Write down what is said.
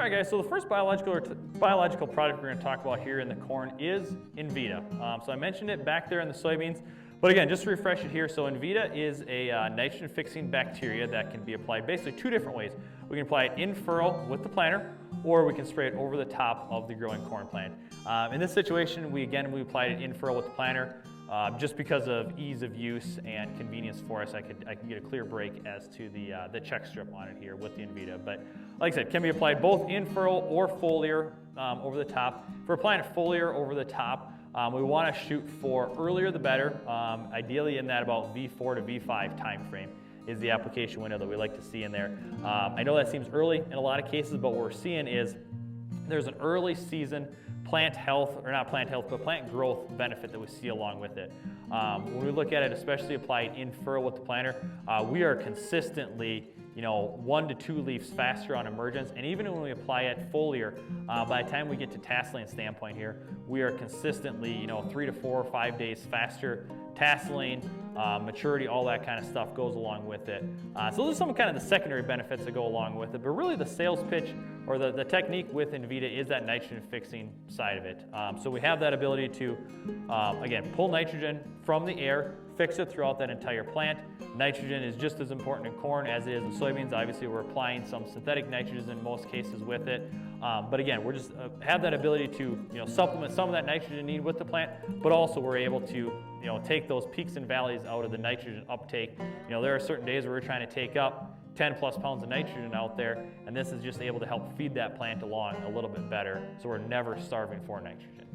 All right, guys, so the first biological product we're going to talk about here in the corn is Envita. So I mentioned it back there in the soybeans, but again, just to refresh it here, so Envita is a nitrogen-fixing bacteria that can be applied basically two different ways. We can apply it in furrow with the planter, or we can spray it over the top of the growing corn plant. In this situation, we applied it in furrow with the planter. Just because of ease of use and convenience for us, I can get a clear break as to the check strip on it here with the Envita. But like I said, can be applied both in furrow or foliar over the top. For applying a foliar over the top, we want to shoot for earlier the better, ideally in that about V4 to V5 time frame is the application window that we like to see in there. I know that seems early in a lot of cases, but what we're seeing is there's an early season plant health, or not plant health, but plant growth benefit that we see along with it. When we look at it, especially applied in furrow with the planter, we are consistently 1 to 2 leaves faster on emergence, and even when we apply it foliar, by the time we get to tasseling standpoint here, we are consistently 3 to 4 or 5 days faster tasseling, maturity, all that kind of stuff goes along with it. So those are some kind of the secondary benefits that go along with it, but really the sales pitch or the technique with Envita is that nitrogen fixing side of it. So we have that ability to, again, pull nitrogen from the air, fix it throughout that entire plant. Nitrogen is just as important in corn as it is in soybeans. Obviously, we're applying some synthetic nitrogen in most cases with it. But again, we're just have that ability to supplement some of that nitrogen need with the plant, but also we're able to take those peaks and valleys out of the nitrogen uptake. There are certain days where we're trying to take up 10 plus pounds of nitrogen out there, and this is just able to help feed that plant along a little bit better, so we're never starving for nitrogen.